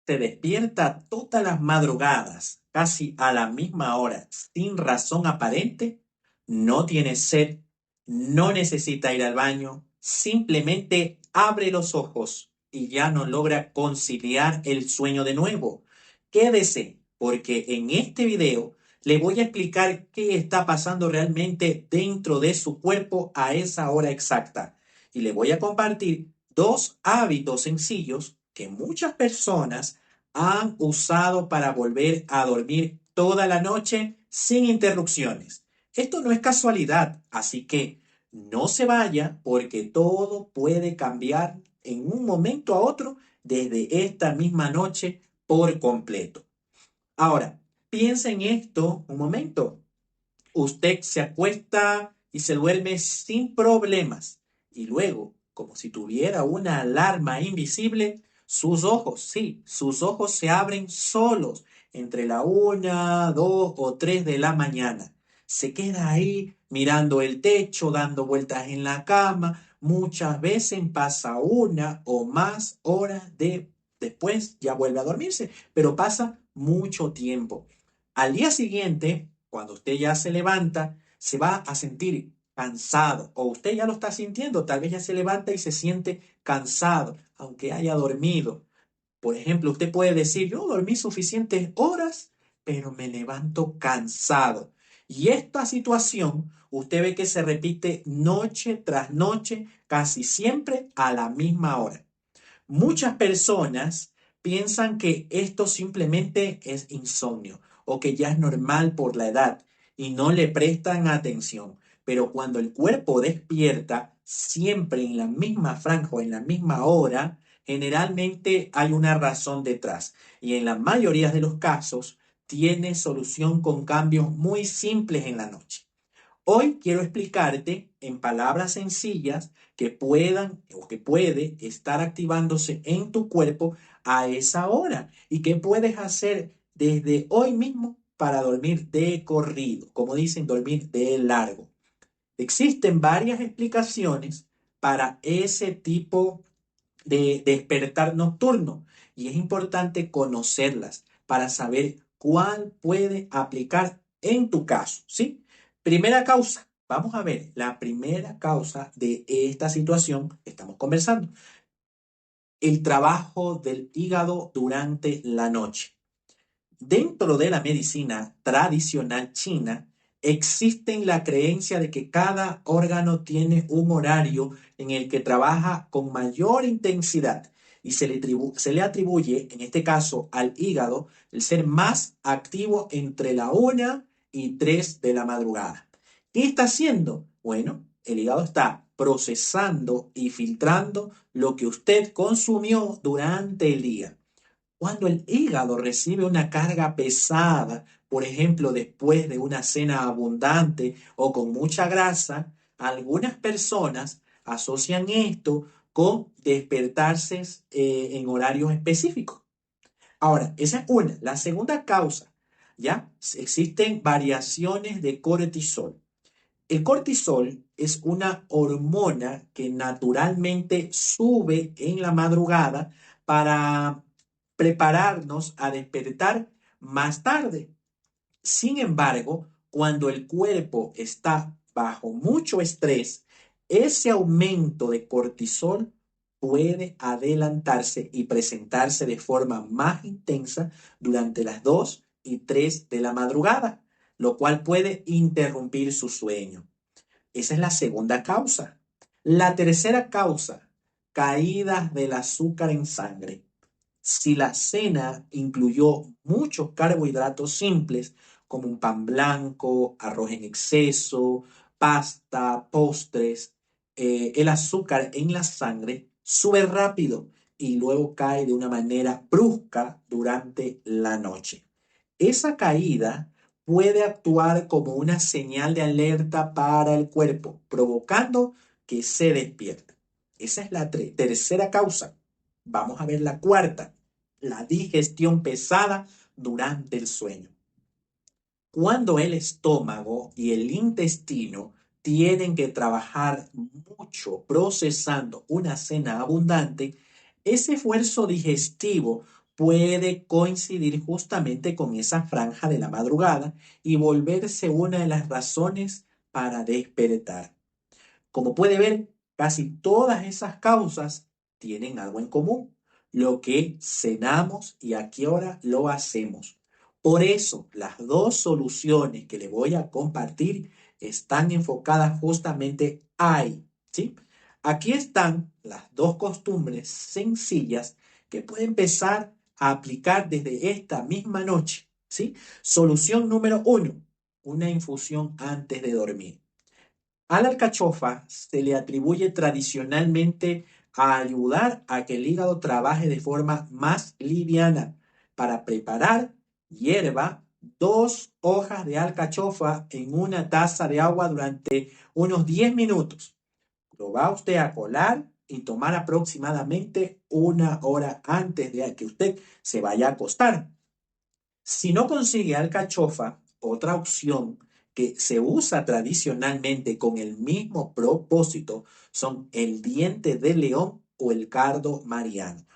Se despierta todas las madrugadas, casi a la misma hora, sin razón aparente, no tiene sed, no necesita ir al baño, simplemente abre los ojos y ya no logra conciliar el sueño de nuevo. Quédese, porque en este video le voy a explicar qué está pasando realmente dentro de su cuerpo a esa hora exacta. Y le voy a compartir dos hábitos sencillos que muchas personas han usado para volver a dormir toda la noche sin interrupciones. Esto no es casualidad, así que no se vaya porque todo puede cambiar en un momento a otro desde esta misma noche por completo. Ahora, piensa en esto un momento. Usted se acuesta y se duerme sin problemas. Y luego, como si tuviera una alarma invisible, sus ojos, sí, sus ojos se abren solos entre la 1, 2 o 3 de la mañana. Se queda ahí mirando el techo, dando vueltas en la cama. Muchas veces pasa 1 o más horas después, ya vuelve a dormirse, pero pasa mucho tiempo. Al día siguiente, cuando usted ya se levanta, se va a sentir cansado o usted ya lo está sintiendo, tal vez ya se levanta y se siente cansado, aunque haya dormido. Por ejemplo, usted puede decir, yo dormí suficientes horas, pero me levanto cansado. Y esta situación, usted ve que se repite noche tras noche, casi siempre a la misma hora. Muchas personas piensan que esto simplemente es insomnio o que ya es normal por la edad y no le prestan atención. Pero cuando el cuerpo despierta siempre en la misma franja o en la misma hora, generalmente hay una razón detrás. Y en la mayoría de los casos tiene solución con cambios muy simples en la noche. Hoy quiero explicarte en palabras sencillas que puedan o que puede estar activándose en tu cuerpo a esa hora y qué puedes hacer desde hoy mismo para dormir de corrido, como dicen, dormir de largo. Existen varias explicaciones para ese tipo de despertar nocturno y es importante conocerlas para saber cuál puede aplicar en tu caso, ¿sí? Primera causa. Vamos a ver la primera causa de esta situación que estamos conversando. El trabajo del hígado durante la noche. Dentro de la medicina tradicional china, existe la creencia de que cada órgano tiene un horario en el que trabaja con mayor intensidad y se le atribuye, en este caso, al hígado, el ser más activo entre la 1 y 3 de la madrugada. ¿Qué está haciendo? Bueno, el hígado está procesando y filtrando lo que usted consumió durante el día. Cuando el hígado recibe una carga pesada, por ejemplo, después de una cena abundante o con mucha grasa, algunas personas asocian esto con despertarse en horarios específicos. Ahora, esa es una. La segunda causa, ¿ya? Existen variaciones de cortisol. El cortisol es una hormona que naturalmente sube en la madrugada para prepararnos a despertar más tarde. Sin embargo, cuando el cuerpo está bajo mucho estrés, ese aumento de cortisol puede adelantarse y presentarse de forma más intensa durante las 2 y 3 de la madrugada, lo cual puede interrumpir su sueño. Esa es la segunda causa. La tercera causa, caídas del azúcar en sangre. Si la cena incluyó muchos carbohidratos simples, como un pan blanco, arroz en exceso, pasta, postres, el azúcar en la sangre sube rápido y luego cae de una manera brusca durante la noche. Esa caída puede actuar como una señal de alerta para el cuerpo, provocando que se despierte. Esa es la tercera causa. Vamos a ver la cuarta, la digestión pesada durante el sueño. Cuando el estómago y el intestino tienen que trabajar mucho procesando una cena abundante, ese esfuerzo digestivo puede coincidir justamente con esa franja de la madrugada y volverse una de las razones para despertar. Como puede ver, casi todas esas causas tienen algo en común, lo que cenamos y a qué hora lo hacemos. Por eso, las dos soluciones que le voy a compartir están enfocadas justamente ahí, ¿sí? Aquí están las dos costumbres sencillas que puede empezar a aplicar desde esta misma noche, ¿sí? Solución número uno, una infusión antes de dormir. A la alcachofa se le atribuye tradicionalmente a ayudar a que el hígado trabaje de forma más liviana. Para preparar, hierva 2 hojas de alcachofa en una taza de agua durante unos 10 minutos. Lo va usted a colar y tomar aproximadamente 1 hora antes de que usted se vaya a acostar. Si no consigue alcachofa, otra opción que se usa tradicionalmente con el mismo propósito son el diente de león o el cardo mariano.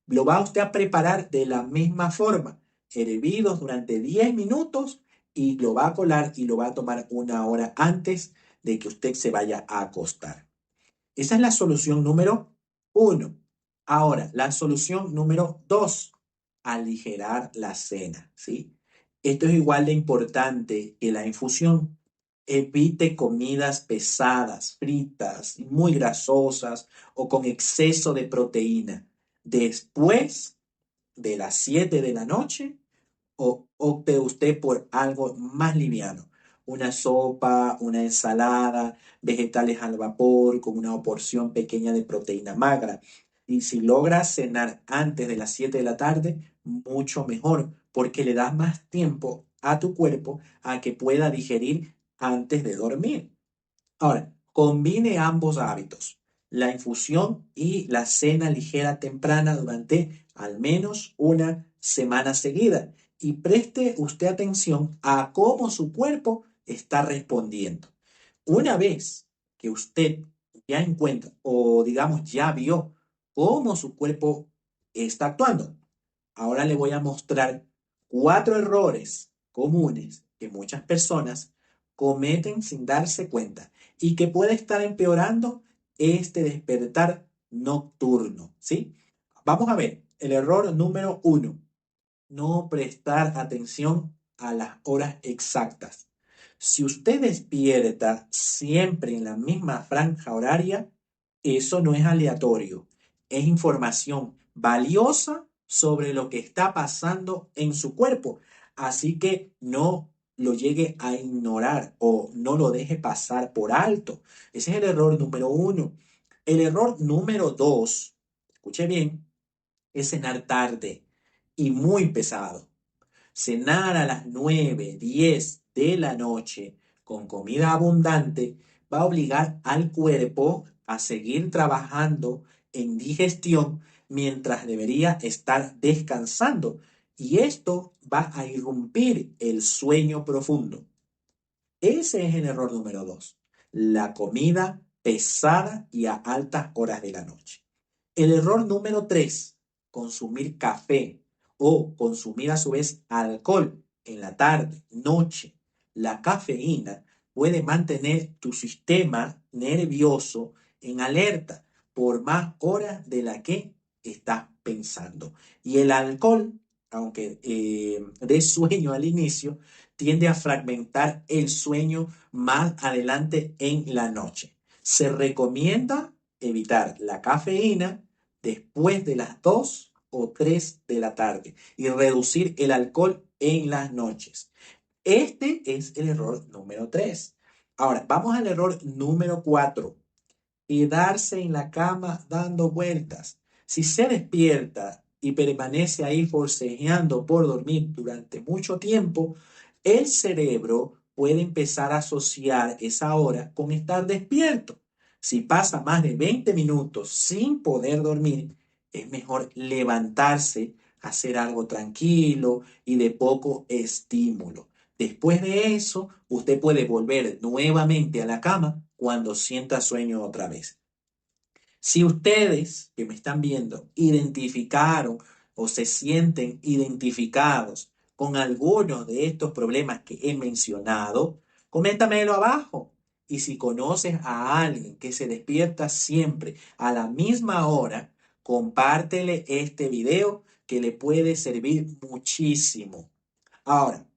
Lo va usted a preparar de la misma forma, hervidos durante 10 minutos y lo va a colar y lo va a tomar 1 hora antes de que usted se vaya a acostar. Esa es la solución número uno. Ahora, la solución número dos, aligerar la cena, ¿sí? Esto es igual de importante que la infusión. Evite comidas pesadas, fritas, muy grasosas o con exceso de proteína. Después de las 7 de la noche, o opte usted por algo más liviano, una sopa, una ensalada, vegetales al vapor con una porción pequeña de proteína magra. Y si logra cenar antes de las 7 de la tarde, mucho mejor, porque le das más tiempo a tu cuerpo a que pueda digerir antes de dormir. Ahora, combine ambos hábitos, la infusión y la cena ligera temprana durante al menos una semana seguida y preste usted atención a cómo su cuerpo está respondiendo. Una vez que usted ya encuentra o digamos ya vio cómo su cuerpo está actuando, ahora le voy a mostrar 4 errores comunes que muchas personas cometen sin darse cuenta y que puede estar empeorando este despertar nocturno, ¿sí? Vamos a ver, el error número uno, no prestar atención a las horas exactas. Si usted despierta siempre en la misma franja horaria, eso no es aleatorio, es información valiosa sobre lo que está pasando en su cuerpo. Así que no lo llegue a ignorar o no lo deje pasar por alto. Ese es el error número uno. El error número dos, escuche bien, es cenar tarde y muy pesado. Cenar a las 9, 10 de la noche con comida abundante va a obligar al cuerpo a seguir trabajando en digestión mientras debería estar descansando. Y esto va a irrumpir el sueño profundo. Ese es el error número dos. La comida pesada y a altas horas de la noche. El error número tres, consumir café o consumir a su vez alcohol en la tarde, noche. La cafeína puede mantener tu sistema nervioso en alerta por más horas de la que estás pensando. Y el alcohol, aunque dé sueño al inicio, tiende a fragmentar el sueño más adelante en la noche. Se recomienda evitar la cafeína después de las 2 o 3 de la tarde y reducir el alcohol en las noches. Este es el error número 3. Ahora, vamos al error número 4. Quedarse en la cama dando vueltas. Si se despierta y permanece ahí forcejeando por dormir durante mucho tiempo, el cerebro puede empezar a asociar esa hora con estar despierto. Si pasa más de 20 minutos sin poder dormir, es mejor levantarse, hacer algo tranquilo y de poco estímulo. Después de eso, usted puede volver nuevamente a la cama cuando sienta sueño otra vez. Si ustedes que me están viendo identificaron o se sienten identificados con algunos de estos problemas que he mencionado, coméntamelo abajo. Y si conoces a alguien que se despierta siempre a la misma hora, compártele este video que le puede servir muchísimo. Ahora,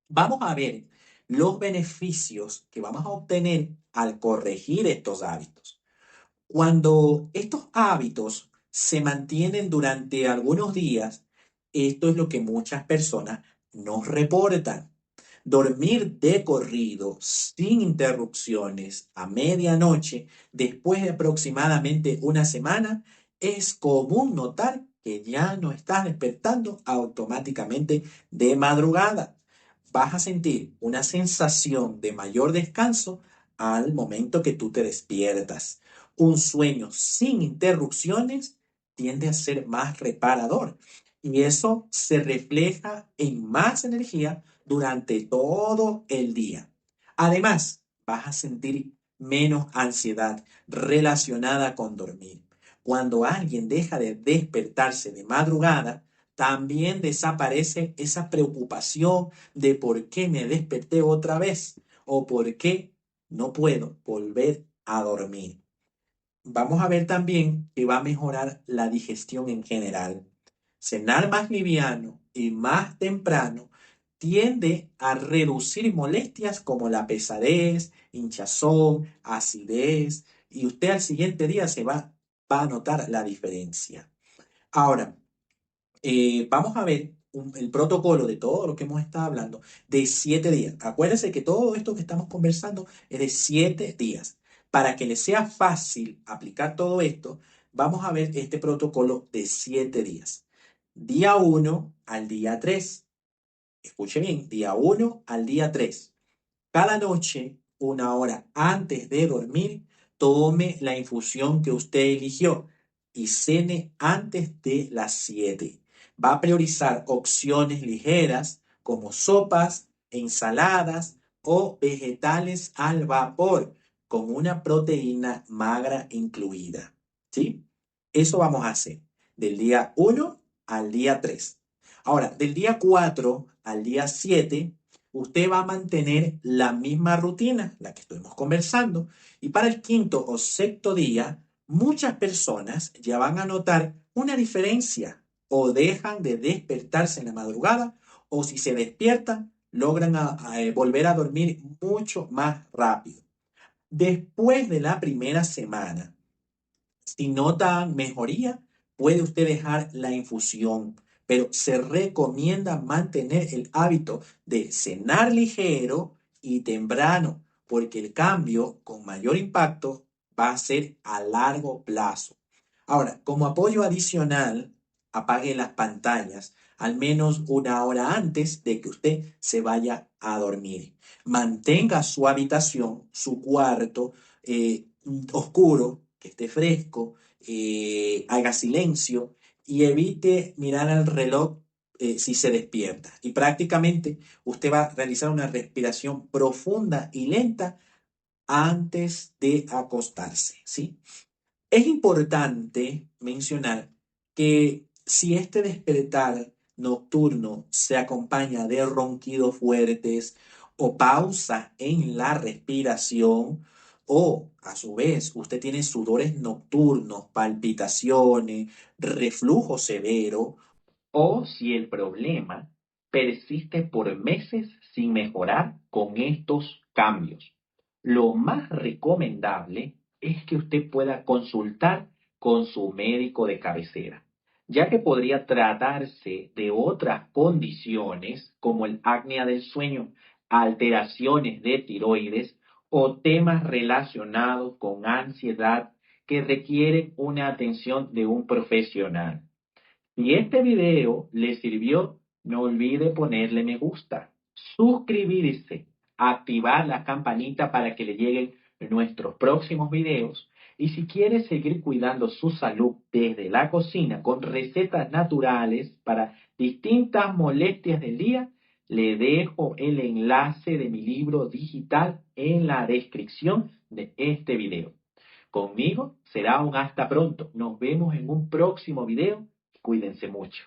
vamos a ver los beneficios que vamos a obtener al corregir estos hábitos. Cuando estos hábitos se mantienen durante algunos días, esto es lo que muchas personas nos reportan. Dormir de corrido, sin interrupciones, a medianoche, después de aproximadamente una semana, es común notar que ya no estás despertando automáticamente de madrugada. Vas a sentir una sensación de mayor descanso al momento que tú te despiertas. Un sueño sin interrupciones tiende a ser más reparador y eso se refleja en más energía durante todo el día. Además, vas a sentir menos ansiedad relacionada con dormir. Cuando alguien deja de despertarse de madrugada, también desaparece esa preocupación de por qué me desperté otra vez o por qué no puedo volver a dormir. Vamos a ver también que va a mejorar la digestión en general. Cenar más liviano y más temprano tiende a reducir molestias como la pesadez, hinchazón, acidez, y usted al siguiente día va a notar la diferencia. Ahora, vamos a ver el protocolo de todo lo que hemos estado hablando de 7 días. Acuérdense que todo esto que estamos conversando es de 7 días. Para que les sea fácil aplicar todo esto, vamos a ver este protocolo de 7 días. Día 1 al día 3. Escuche bien, día 1 al día 3. Cada noche, una hora antes de dormir, tome la infusión que usted eligió y cene antes de las 7. Va a priorizar opciones ligeras como sopas, ensaladas o vegetales al vapor con una proteína magra incluida. ¿Sí? Eso vamos a hacer del día 1 al día 3. Ahora, del día 4 al día 7 usted va a mantener la misma rutina, la que estuvimos conversando, y para el quinto o sexto día, muchas personas ya van a notar una diferencia o dejan de despertarse en la madrugada o si se despiertan, logran volver a dormir mucho más rápido. Después de la primera semana, si notan mejoría, puede usted dejar la infusión, pero se recomienda mantener el hábito de cenar ligero y temprano, porque el cambio con mayor impacto va a ser a largo plazo. Ahora, como apoyo adicional, apague las pantallas al menos una hora antes de que usted se vaya a dormir. Mantenga su habitación, su cuarto, oscuro, que esté fresco, haga silencio y evite mirar al reloj si se despierta. Y prácticamente usted va a realizar una respiración profunda y lenta antes de acostarse, ¿sí? Es importante mencionar que si este despertar nocturno se acompaña de ronquidos fuertes o pausa en la respiración, o a su vez usted tiene sudores nocturnos, palpitaciones, reflujo severo, o si el problema persiste por meses sin mejorar con estos cambios, lo más recomendable es que usted pueda consultar con su médico de cabecera, ya que podría tratarse de otras condiciones como el apnea del sueño, alteraciones de tiroides o temas relacionados con ansiedad que requieren una atención de un profesional. Si este video le sirvió, no olvide ponerle me gusta, suscribirse, activar la campanita para que le lleguen nuestros próximos videos. Y si quiere seguir cuidando su salud desde la cocina con recetas naturales para distintas molestias del día, le dejo el enlace de mi libro digital en la descripción de este video. Conmigo será un hasta pronto. Nos vemos en un próximo video. Cuídense mucho.